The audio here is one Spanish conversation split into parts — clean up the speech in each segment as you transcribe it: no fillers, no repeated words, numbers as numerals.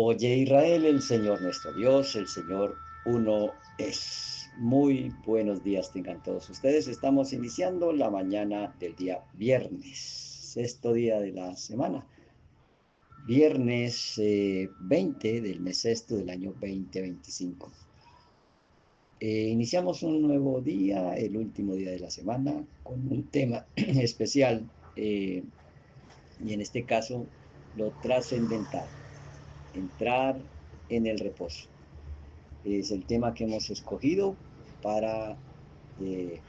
Oye Israel, el Señor nuestro Dios, el Señor uno es. Muy buenos días tengan todos ustedes. Estamos iniciando la mañana del día viernes, sexto día de la semana. Viernes 20 del mes sexto del año 2025. Iniciamos un nuevo día, el último día de la semana, con un tema especial y en este caso lo trascendental, entrar en el reposo. Es el tema que hemos escogido para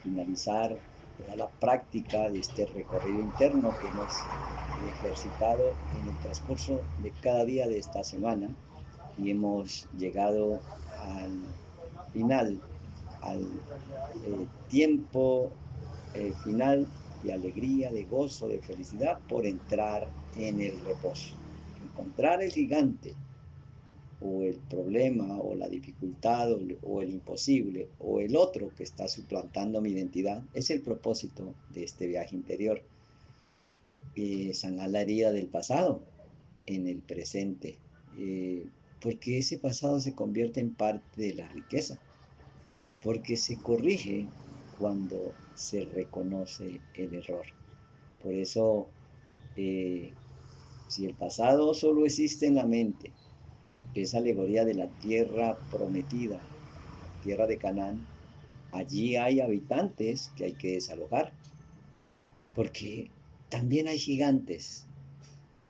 finalizar toda la práctica de este recorrido interno que hemos ejercitado en el transcurso de cada día de esta semana y hemos llegado al final, al tiempo final de alegría, de gozo, de felicidad por entrar en el reposo. Encontrar el gigante o el problema o la dificultad o el imposible o el otro que está suplantando mi identidad es el propósito de este viaje interior. Sanar la herida del pasado en el presente, porque ese pasado se convierte en parte de la riqueza, porque se corrige cuando se reconoce el error. Por eso, eh, si el pasado solo existe en la mente, es alegoría de la tierra prometida, la tierra de Canaán, allí hay habitantes que hay que desalojar, porque también hay gigantes,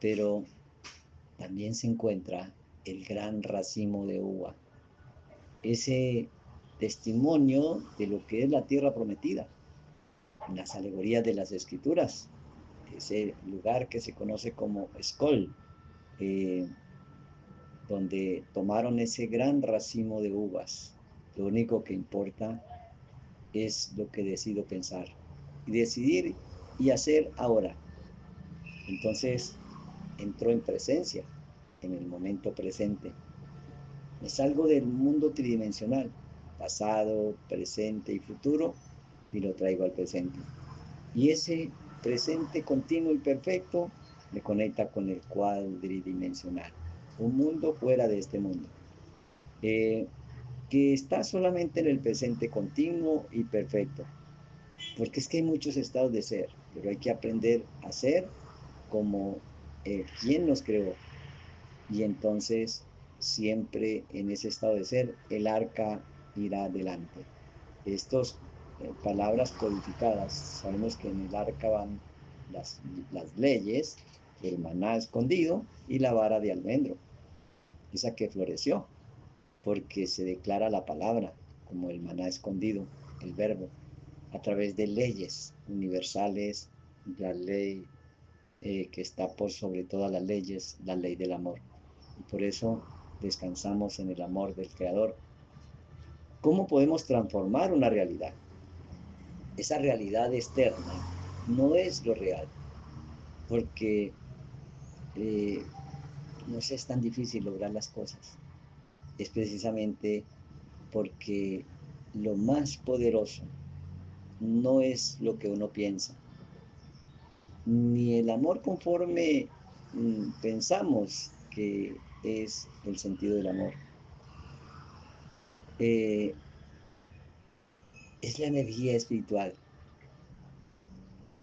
pero también se encuentra el gran racimo de uva, ese testimonio de lo que es la tierra prometida, en las alegorías de las escrituras, ese lugar que se conoce como Escol, eh, donde tomaron ese gran racimo de uvas. Lo único que importa es lo que decido pensar y decidir y hacer ahora. Entonces entro en presencia, en el momento presente. Me salgo del mundo tridimensional, pasado, presente y futuro, y lo traigo al presente. Y ese presente continuo y perfecto me conecta con el cuadridimensional, un mundo fuera de este mundo, que está solamente en el presente continuo y perfecto, porque es que hay muchos estados de ser, pero hay que aprender a ser como quien nos creó. Y entonces, siempre en ese estado de ser, el arca irá adelante. Estas palabras codificadas, sabemos que en el arca van las, las leyes, el maná escondido y la vara de almendro, esa que floreció, porque se declara la palabra como el maná escondido, el verbo, a través de leyes universales, la ley que está por sobre todas las leyes, la ley del amor. Y por eso descansamos en el amor del Creador. ¿Cómo podemos transformar una realidad? Esa realidad externa no es lo real, porque no es tan difícil lograr las cosas. Es precisamente porque lo más poderoso no es lo que uno piensa, ni el amor conforme pensamos que es el sentido del amor. Eh, es la energía espiritual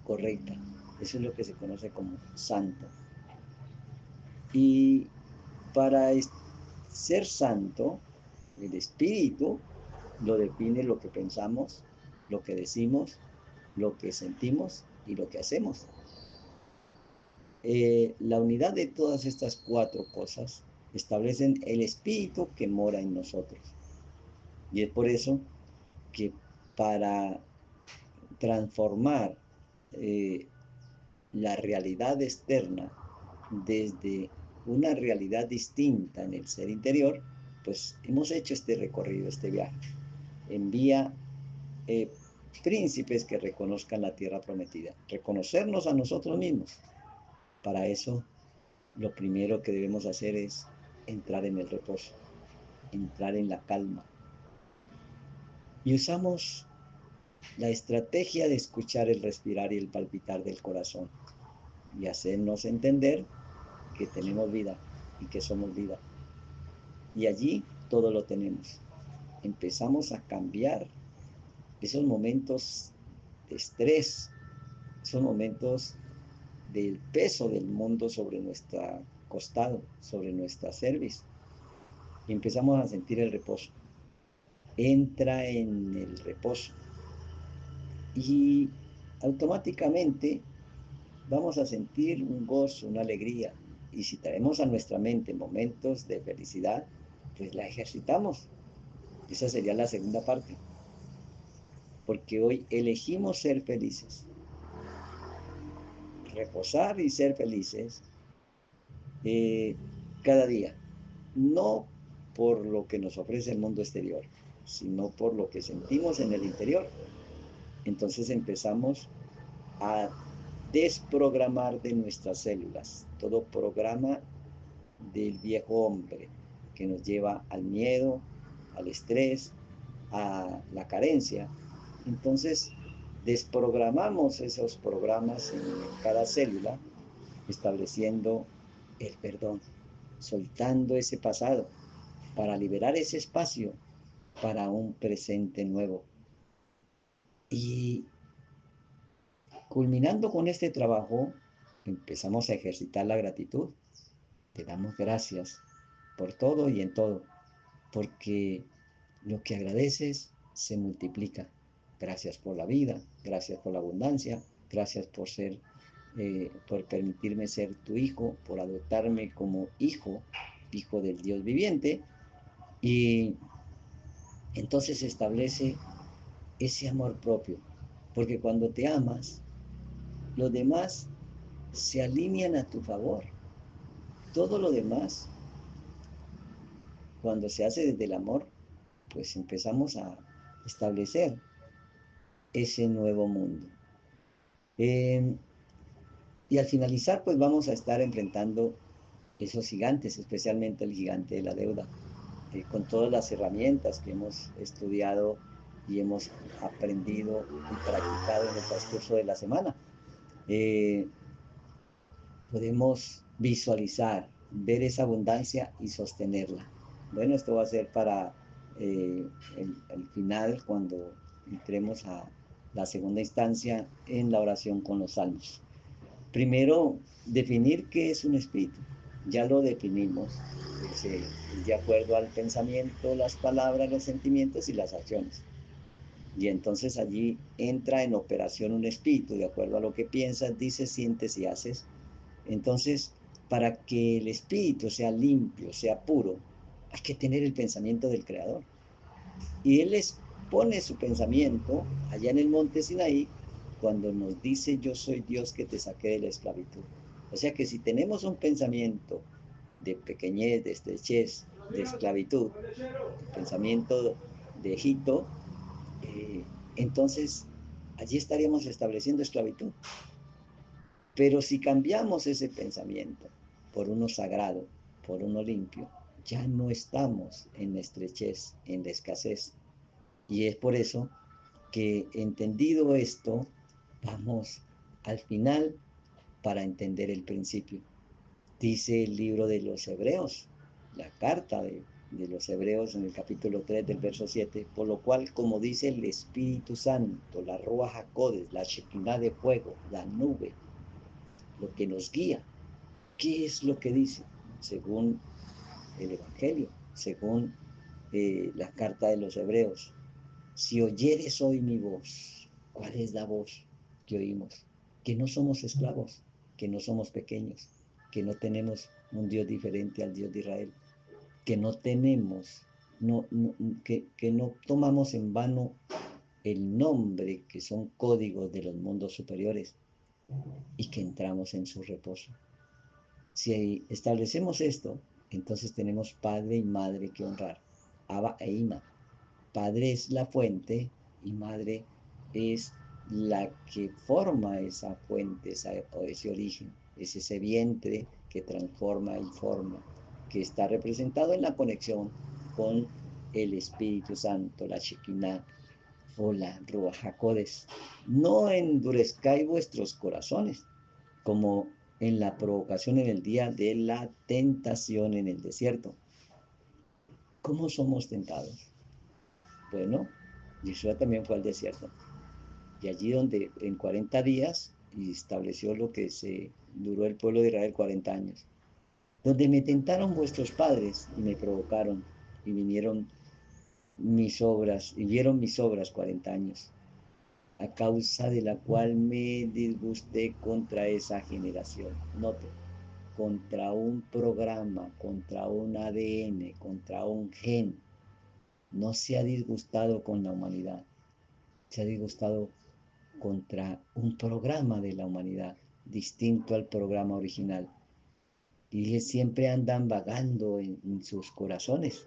correcta. Eso es lo que se conoce como santo. Y para ser santo, el espíritu lo define lo que pensamos, lo que decimos, lo que sentimos y lo que hacemos. La unidad de todas estas cuatro cosas establecen el espíritu que mora en nosotros. Y es por eso que para transformar eh, la realidad externa desde una realidad distinta en el ser interior, pues hemos hecho este recorrido, este viaje. Envía eh, príncipes que reconozcan la tierra prometida, reconocernos a nosotros mismos. Para eso, lo primero que debemos hacer es entrar en el reposo, entrar en la calma. Y usamos la estrategia de escuchar el respirar y el palpitar del corazón y hacernos entender que tenemos vida y que somos vida. Y allí todo lo tenemos. Empezamos a cambiar esos momentos de estrés, esos momentos del peso del mundo sobre nuestra costado, sobre nuestra cerviz. Y empezamos a sentir el reposo. Entra en el reposo. Y automáticamente vamos a sentir un gozo, una alegría. Y si traemos a nuestra mente momentos de felicidad, pues la ejercitamos. Esa sería la segunda parte. Porque hoy elegimos ser felices. Reposar y ser felices cada día. No por lo que nos ofrece el mundo exterior, sino por lo que sentimos en el interior. Entonces empezamos a desprogramar de nuestras células todo programa del viejo hombre que nos lleva al miedo, al estrés, a la carencia. Entonces desprogramamos esos programas en cada célula, estableciendo el perdón, soltando ese pasado para liberar ese espacio para un presente nuevo. Y culminando con este trabajo, empezamos a ejercitar la gratitud. Te damos gracias por todo y en todo, porque lo que agradeces se multiplica. Gracias por la vida, gracias por la abundancia, gracias por permitirme ser tu hijo, por adoptarme como hijo, hijo del Dios viviente. Y entonces se establece ese amor propio, porque cuando te amas, los demás se alinean a tu favor. Todo lo demás, cuando se hace desde el amor, pues empezamos a establecer ese nuevo mundo. Y al finalizar, pues vamos a estar enfrentando esos gigantes, especialmente el gigante de la deuda, con todas las herramientas que hemos estudiado y hemos aprendido y practicado en el transcurso de la semana. Podemos visualizar, ver esa abundancia y sostenerla. Bueno, esto va a ser para el final, cuando entremos a la segunda instancia en la oración con los salmos. Primero, definir qué es un espíritu. Ya lo definimos, de acuerdo al pensamiento, las palabras, los sentimientos y las acciones. Y entonces allí entra en operación un espíritu, de acuerdo a lo que piensas, dices, sientes y haces. Entonces, para que el espíritu sea limpio, sea puro, hay que tener el pensamiento del Creador. Y Él les pone su pensamiento allá en el monte Sinaí, cuando nos dice: yo soy Dios que te saqué de la esclavitud. O sea que si tenemos un pensamiento de pequeñez, de estrechez, de esclavitud, pensamiento de Egipto, entonces allí estaríamos estableciendo esclavitud. Pero si cambiamos ese pensamiento por uno sagrado, por uno limpio, ya no estamos en la estrechez, en la escasez. Y es por eso que, entendido esto, vamos al final para entender el principio. Dice el libro de los Hebreos, la carta de los Hebreos, en el capítulo 3 del verso 7, por lo cual, como dice el Espíritu Santo, la Ruach HaKodesh, la Shekinah de fuego, la nube, lo que nos guía, ¿qué es lo que dice? Según el Evangelio, según la carta de los Hebreos: si oyeres hoy mi voz. ¿Cuál es la voz que oímos? Que no somos esclavos, que no somos pequeños, que no tenemos un Dios diferente al Dios de Israel, que no tenemos, que no tomamos en vano el nombre, que son códigos de los mundos superiores, y que entramos en su reposo. Si establecemos esto, entonces tenemos padre y madre que honrar, Abba e Ima. Padre es la fuente y madre es la que forma esa fuente, ese origen, es ese vientre que transforma y forma, que está representado en la conexión con el Espíritu Santo, la Shekinah o la Ruach HaKodesh. No endurezcáis vuestros corazones, como en la provocación en el día de la tentación en el desierto. ¿Cómo somos tentados? Bueno, Yeshua también fue al desierto. Y allí donde en 40 días, y estableció lo que se duró el pueblo de Israel 40 años, donde me tentaron vuestros padres y me provocaron y vinieron mis obras, y vieron mis obras 40 años, a causa de la cual me disgusté contra esa generación. Note, contra un programa, contra un ADN, contra un gen. No se ha disgustado con la humanidad, se ha disgustado contra un programa de la humanidad distinto al programa original. Y siempre andan vagando en sus corazones.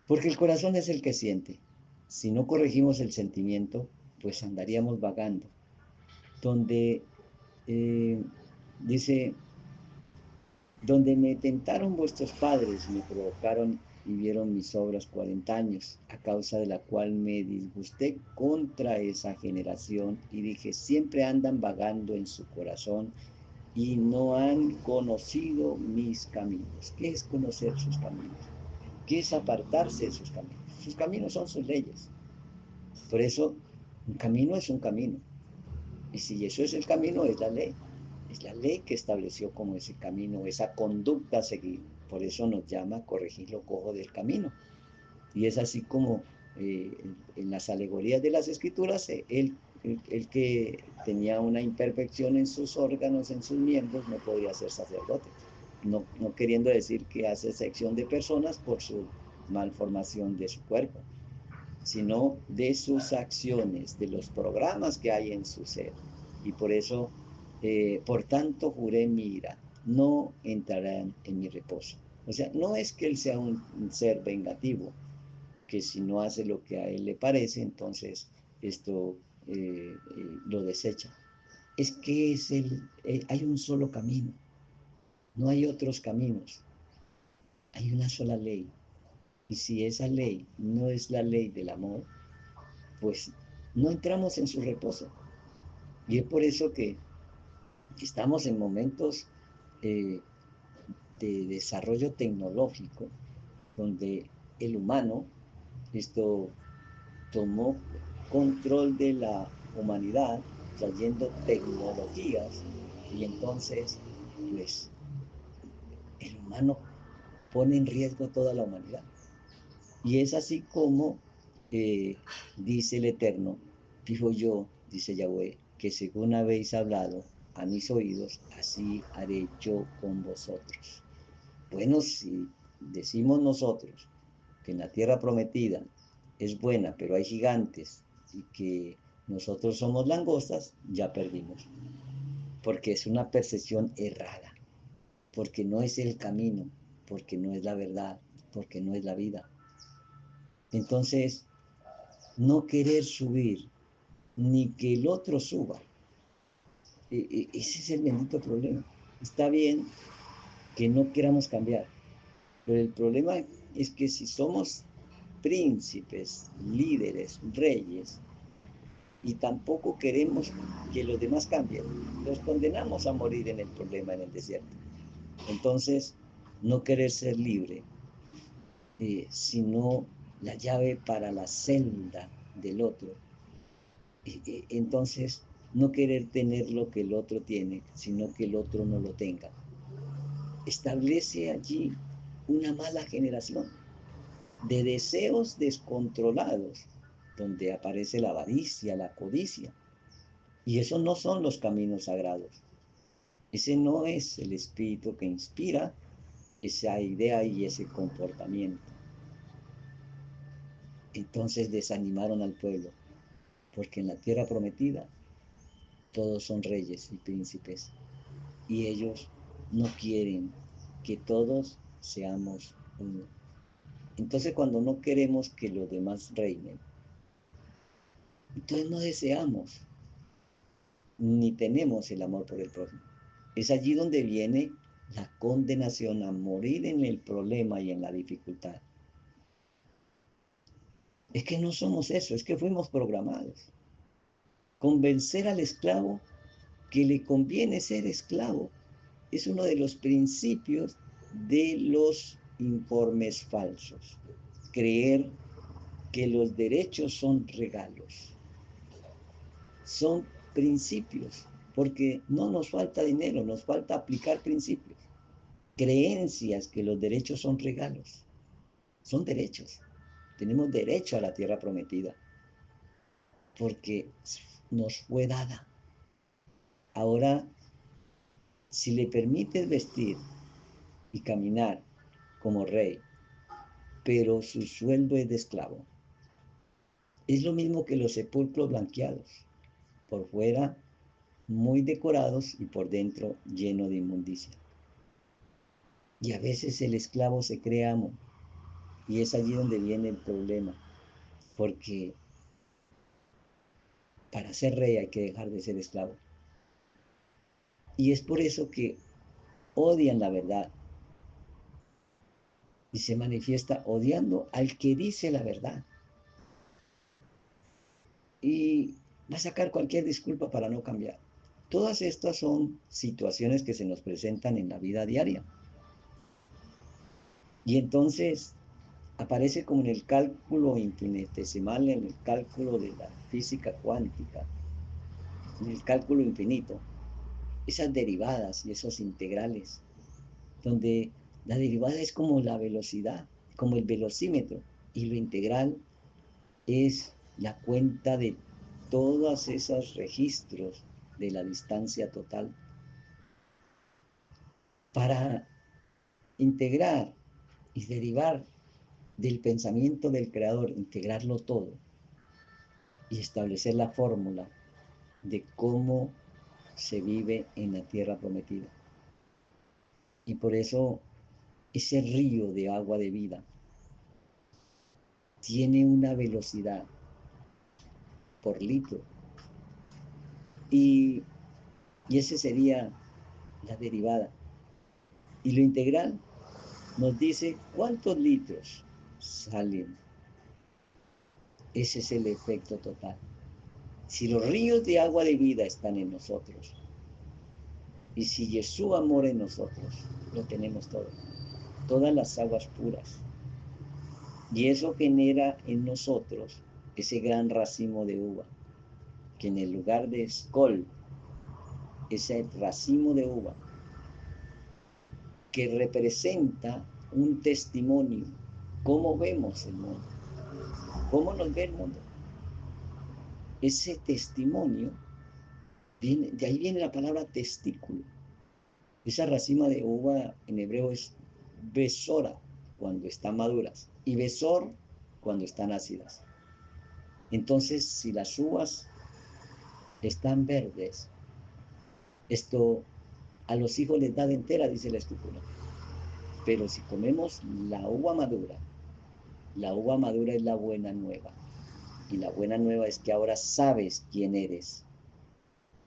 Porque el corazón es el que siente. Si no corregimos el sentimiento, pues andaríamos vagando. Donde eh, dice, donde me tentaron vuestros padres, me provocaron y vieron mis obras 40 años, a causa de la cual me disgusté contra esa generación y dije, siempre andan vagando en su corazón y no han conocido mis caminos. ¿Qué es conocer sus caminos? ¿Qué es apartarse de sus caminos? Sus caminos son sus leyes. Por eso, un camino es un camino. Y si eso es el camino, es la ley. Es la ley que estableció como ese camino, esa conducta a seguir. Por eso nos llama corregir lo cojo del camino. Y es así como en las alegorías de las escrituras, el que tenía una imperfección en sus órganos, en sus miembros, no podía ser sacerdote. No queriendo decir que hace excepción de personas por su malformación de su cuerpo, sino de sus acciones, de los programas que hay en su ser. Y por eso, por tanto, juré mi ira, no entrarán en mi reposo. O sea, no es que él sea un ser vengativo, que si no hace lo que a él le parece, entonces esto lo desecha. Es que hay un solo camino, no hay otros caminos, hay una sola ley. Y si esa ley no es la ley del amor, pues no entramos en su reposo. Y es por eso que estamos en momentos eh, de desarrollo tecnológico donde el humano esto tomó control de la humanidad trayendo tecnologías y entonces pues el humano pone en riesgo toda la humanidad. Y es así como dice el Eterno, fijo yo, dice Yahweh, que según habéis hablado a mis oídos, así haré yo con vosotros. Bueno, si decimos nosotros que en la tierra prometida es buena, pero hay gigantes y que nosotros somos langostas, ya perdimos. Porque es una percepción errada, porque no es el camino, porque no es la verdad, porque no es la vida. Entonces, no querer subir, ni que el otro suba. Ese es el bendito problema. Está bien que no queramos cambiar, pero el problema es que si somos príncipes, líderes, reyes, y tampoco queremos que los demás cambien, los condenamos a morir en el problema, en el desierto. Entonces, no querer ser libre, sino la llave para la celda del otro, entonces no querer tener lo que el otro tiene, sino que el otro no lo tenga. Establece allí una mala generación de deseos descontrolados, donde aparece la avaricia, la codicia. Y esos no son los caminos sagrados. Ese no es el espíritu que inspira esa idea y ese comportamiento. Entonces desanimaron al pueblo, porque en la tierra prometida todos son reyes y príncipes, y ellos no quieren que todos seamos uno. Entonces cuando no queremos que los demás reinen, entonces no deseamos ni tenemos el amor por el prójimo. Es allí donde viene la condenación a morir en el problema y en la dificultad. Es que no somos eso, es que fuimos programados. Convencer al esclavo que le conviene ser esclavo es uno de los principios de los informes falsos. Creer que los derechos son regalos, son principios, porque no nos falta dinero, nos falta aplicar principios. Creencias que los derechos son regalos, son derechos. Tenemos derecho a la tierra prometida, porque nos fue dada. Ahora, si le permites vestir y caminar como rey, pero su sueldo es de esclavo, es lo mismo que los sepulcros blanqueados, por fuera muy decorados y por dentro lleno de inmundicia. Y a veces el esclavo se cree amo, y es allí donde viene el problema, porque para ser rey hay que dejar de ser esclavo. Y es por eso que odian la verdad y se manifiesta odiando al que dice la verdad. Y va a sacar cualquier disculpa para no cambiar. Todas estas son situaciones que se nos presentan en la vida diaria. Y entonces aparece como en el cálculo infinitesimal, en el cálculo de la física cuántica, en el cálculo infinito, esas derivadas y esos integrales, donde la derivada es como la velocidad, como el velocímetro, y lo integral es la cuenta de todos esos registros de la distancia total. Para integrar y derivar del pensamiento del creador, integrarlo todo y establecer la fórmula de cómo se vive en la tierra prometida. Y por eso ese río de agua de vida tiene una velocidad por litro. Y ese sería la derivada. Y lo integral nos dice cuántos litros salen. Ese es el efecto total. Si los ríos de agua de vida están en nosotros, y si Jesús mora en nosotros, lo tenemos todo. Todas las aguas puras. Y eso genera en nosotros ese gran racimo de uva, que en el lugar de escol, ese racimo de uva, que representa un testimonio, cómo vemos el mundo, cómo nos ve el mundo. Ese testimonio, de ahí viene la palabra testículo. Esa racima de uva en hebreo es besora cuando están maduras y besor cuando están ácidas. Entonces, si las uvas están verdes, esto a los hijos les da de entera, dice la escritura. Pero si comemos la uva madura es la buena nueva. Y la buena nueva es que ahora sabes quién eres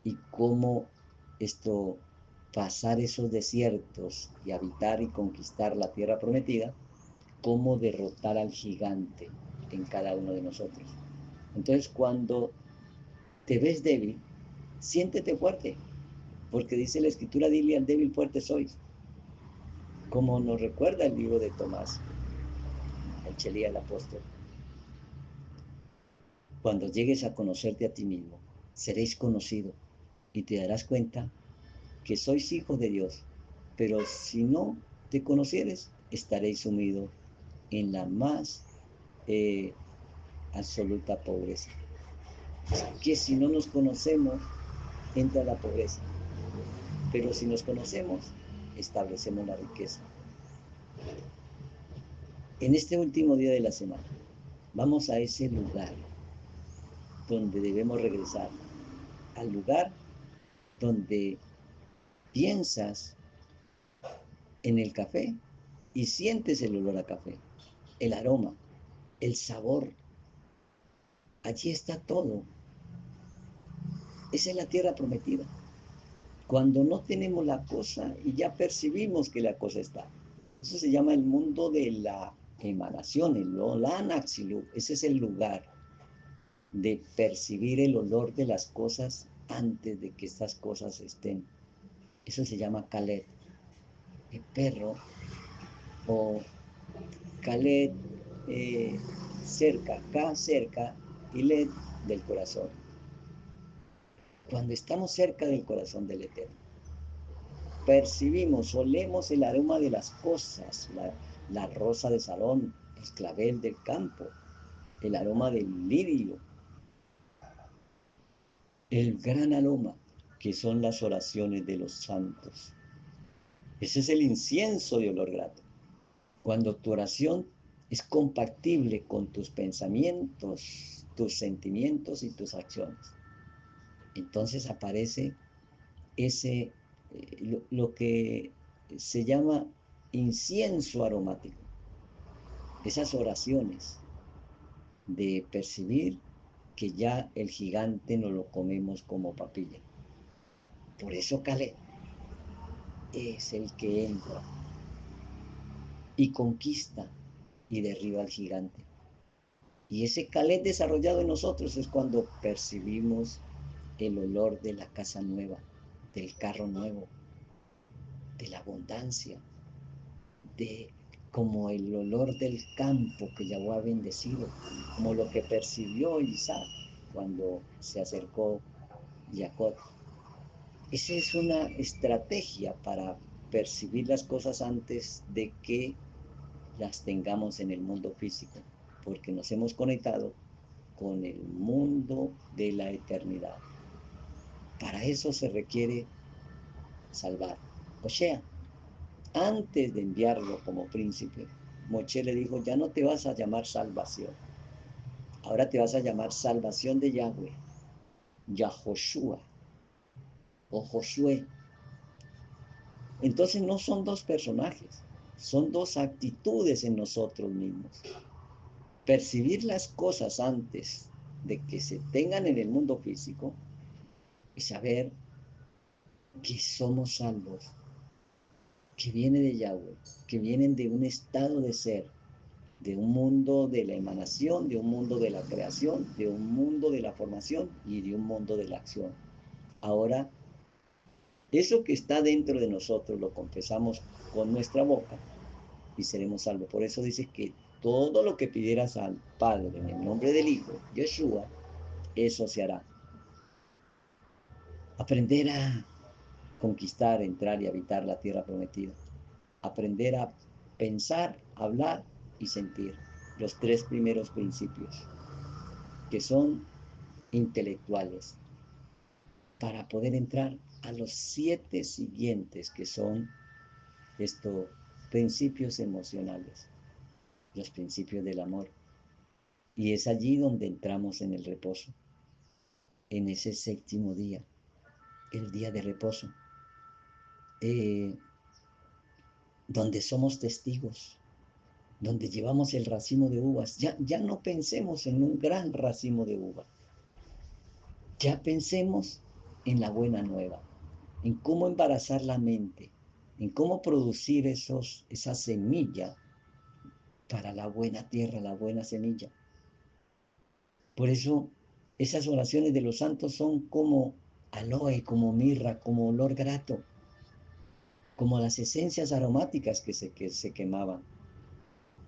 y cómo pasar esos desiertos y habitar y conquistar la tierra prometida, cómo derrotar al gigante en cada uno de nosotros. Entonces, cuando te ves débil, siéntete fuerte, porque dice la escritura, dile al débil fuerte sois, como nos recuerda el libro de Tomás, el Chelía, el apóstol. Cuando llegues a conocerte a ti mismo, seréis conocido y te darás cuenta que sois hijos de Dios, pero si no te conocieres, estaréis sumidos en la más absoluta pobreza. Es que si no nos conocemos, entra la pobreza, pero si nos conocemos, establecemos la riqueza. En este último día de la semana, vamos a ese lugar donde debemos regresar, al lugar donde piensas en el café y sientes el olor a café, el aroma, el sabor. Allí está todo. Esa es la tierra prometida. Cuando no tenemos la cosa y ya percibimos que la cosa está. Eso se llama el mundo de la emanación, el Olam Atsilut. Ese es el lugar de percibir el olor de las cosas antes de que estas cosas estén. Eso se llama Caleb. El perro O Khaled cerca, K cerca y Led del corazón. Cuando estamos cerca del corazón del Eterno, percibimos, olemos el aroma de las cosas, la rosa de Salón, el clavel del campo, el aroma del lirio, el gran aroma que son las oraciones de los santos. Ese es el incienso de olor grato. Cuando tu oración es compatible con tus pensamientos, tus sentimientos y tus acciones, entonces aparece ese, lo que se llama incienso aromático. Esas oraciones de percibir que ya el gigante no lo comemos como papilla. Por eso Caleb es el que entra y conquista y derriba al gigante. Y ese Caleb desarrollado en nosotros es cuando percibimos el olor de la casa nueva, del carro nuevo, de la abundancia, de como el olor del campo que Yahweh ha bendecido, como lo que percibió Isaac cuando se acercó Jacob. Esa es una estrategia para percibir las cosas antes de que las tengamos en el mundo físico, porque nos hemos conectado con el mundo de la eternidad. Para eso se requiere salvar. O sea, antes de enviarlo como príncipe, Moshe le dijo, ya no te vas a llamar salvación, ahora te vas a llamar salvación de Yahweh, Yahoshua o Josué. Entonces no son dos personajes, son dos actitudes en nosotros mismos. Percibir las cosas antes de que se tengan en el mundo físico y saber que somos salvos, que viene de Yahweh, que vienen de un estado de ser, de un mundo de la emanación, de un mundo de la creación, de un mundo de la formación y de un mundo de la acción. Ahora, eso que está dentro de nosotros lo confesamos con nuestra boca y seremos salvos. Por eso dice que todo lo que pidieras al Padre en el nombre del Hijo, Yeshua, eso se hará. Aprender a conquistar, entrar y habitar la tierra prometida. Aprender a pensar, hablar y sentir. Los tres primeros principios, que son intelectuales, para poder entrar a los 7 siguientes, que son estos principios emocionales, los principios del amor. Y es allí donde entramos en el reposo, en ese séptimo día, el día de reposo, donde somos testigos, donde llevamos el racimo de uvas. Ya no pensemos en un gran racimo de uvas, ya pensemos en la buena nueva, en cómo embarazar la mente, en cómo producir esa semilla para la buena tierra, la buena semilla. Por eso esas oraciones de los santos son como aloe, como mirra, como olor grato, como las esencias aromáticas que se quemaban.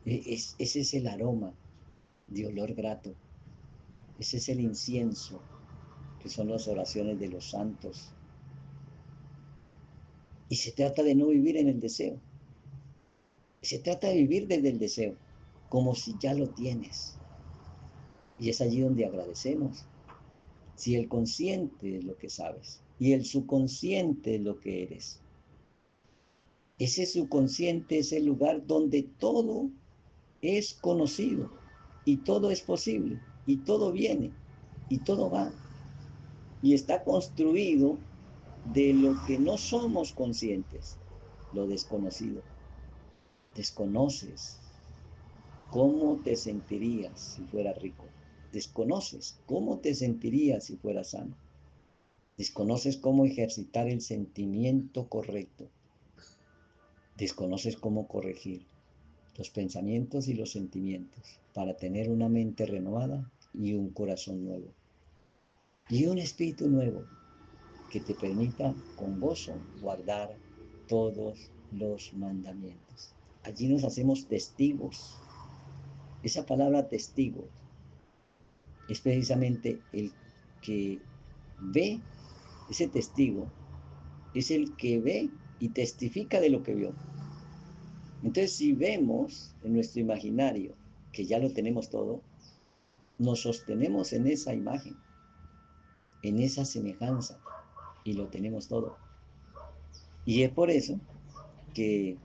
Ese es el aroma de olor grato. Ese es el incienso, que son las oraciones de los santos. Y se trata de no vivir en el deseo. Se trata de vivir desde el deseo, como si ya lo tienes. Y es allí donde agradecemos. Si el consciente es lo que sabes y el subconsciente es lo que eres. Ese subconsciente es el lugar donde todo es conocido y todo es posible y todo viene y todo va. Y está construido de lo que no somos conscientes, lo desconocido. Desconoces cómo te sentirías si fueras rico. Desconoces cómo te sentirías si fueras sano. Desconoces cómo ejercitar el sentimiento correcto. Desconoces cómo corregir los pensamientos y los sentimientos para tener una mente renovada y un corazón nuevo. Y un espíritu nuevo que te permita con gozo guardar todos los mandamientos. allí nos hacemos testigos. Esa palabra testigo es precisamente el que ve, ese testigo es el que ve y testifica de lo que vio. Entonces, si vemos en nuestro imaginario que ya lo tenemos todo, nos sostenemos en esa imagen, en esa semejanza, y lo tenemos todo. Y es por eso que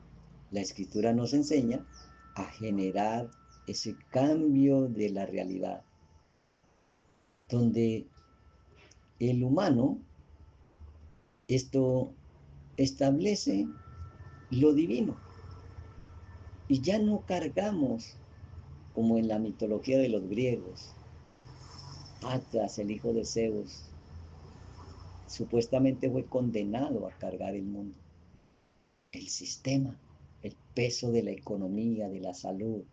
la Escritura nos enseña a generar ese cambio de la realidad, donde el humano esto establece lo divino y ya no cargamos como en la mitología de los griegos. Atlas, el hijo de Zeus, supuestamente fue condenado a cargar el mundo, el sistema, el peso de la economía, de la salud,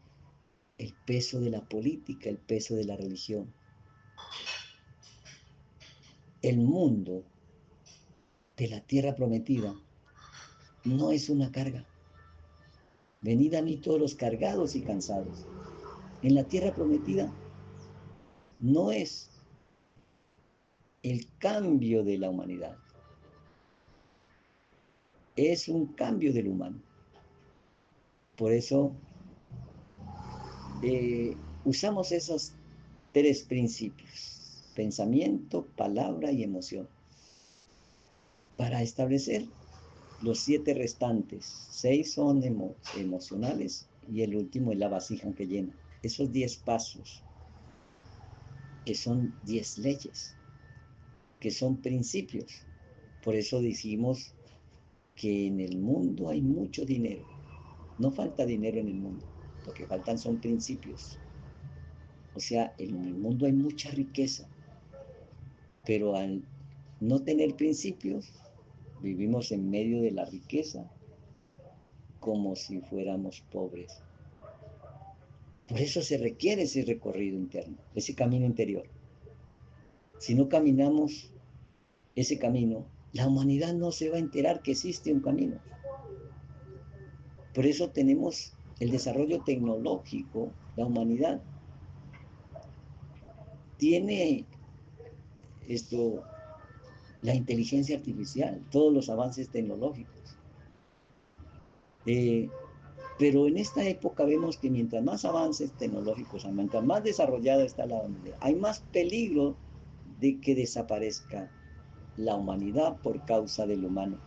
el peso de la política, el peso de la religión. El mundo de la tierra prometida no es una carga. Venid a mí todos los cargados y cansados. En la tierra prometida no es el cambio de la humanidad, es un cambio del humano. Por eso usamos esos tres principios: pensamiento, palabra y emoción, para establecer los 7 restantes. 6 son emocionales y el último es la vasija que llena. Esos 10 pasos, que son 10 leyes, que son principios. Por eso decimos que en el mundo hay mucho dinero. No falta dinero en el mundo, lo que faltan son principios. O sea, en el mundo hay mucha riqueza, pero al no tener principios, vivimos en medio de la riqueza como si fuéramos pobres. Por eso se requiere ese recorrido interno, ese camino interior. Si no caminamos ese camino, la humanidad no se va a enterar que existe un camino. Por eso tenemos el desarrollo tecnológico. La humanidad tiene la inteligencia artificial, todos los avances tecnológicos. Pero en esta época vemos que mientras más avances tecnológicos, mientras más desarrollada está la humanidad, hay más peligro de que desaparezca la humanidad por causa del humano.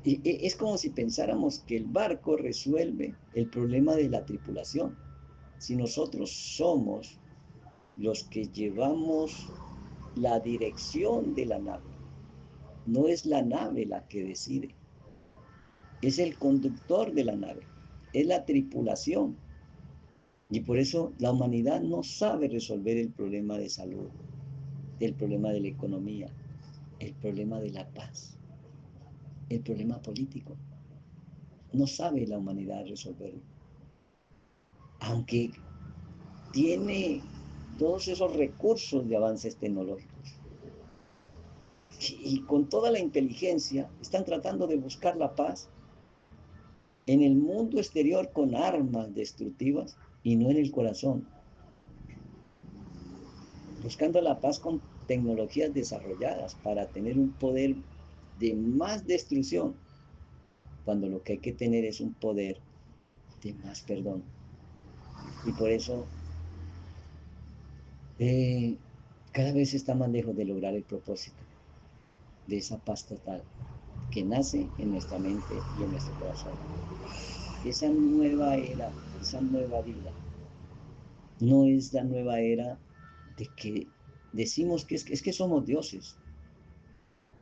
Es como si pensáramos que el barco resuelve el problema de la tripulación. Si nosotros somos los que llevamos la dirección de la nave, no es la nave la que decide, es el conductor de la nave, es la tripulación. Y por eso la humanidad no sabe resolver el problema de salud, el problema de la economía, el problema de la paz, el problema político. No sabe la humanidad resolverlo. Aunque tiene todos esos recursos de avances tecnológicos. Y con toda la inteligencia están tratando de buscar la paz en el mundo exterior con armas destructivas y no en el corazón. Buscando la paz con tecnologías desarrolladas para tener un poder de más destrucción, cuando lo que hay que tener es un poder de más perdón. Y por eso cada vez está más lejos de lograr el propósito de esa paz total que nace en nuestra mente y en nuestro corazón. Esa nueva era, esa nueva vida, no es la nueva era de que decimos que es que somos dioses,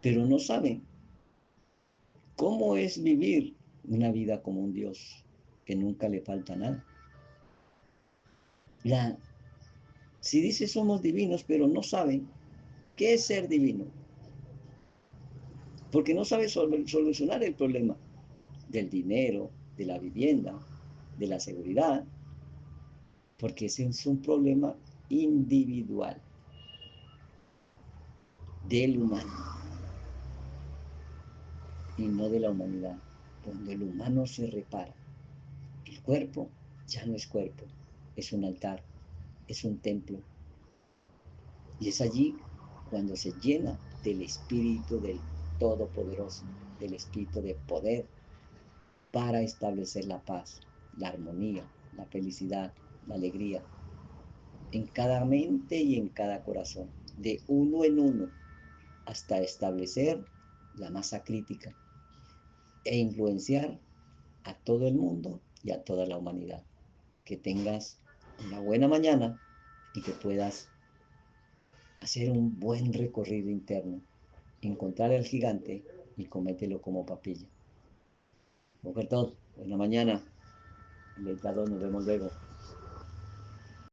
pero no saben cómo es vivir una vida como un Dios, que nunca le falta nada. Si dice somos divinos, pero no saben qué es ser divino, porque no sabe solucionar el problema del dinero, de la vivienda, de la seguridad, porque ese es un problema individual del humano. y no de la humanidad. Cuando el humano se repara, el cuerpo ya no es cuerpo, es un altar, es un templo. Y es allí cuando se llena del Espíritu del Todopoderoso, del Espíritu de poder para establecer la paz, la armonía, la felicidad, la alegría, en cada mente y en cada corazón, de uno en uno, hasta establecer la masa crítica e influenciar a todo el mundo y a toda la humanidad. Que tengas una buena mañana y que puedas hacer un buen recorrido interno, encontrar al gigante y comételo como papilla. Boker Tov, buena mañana. Leitado, nos vemos luego.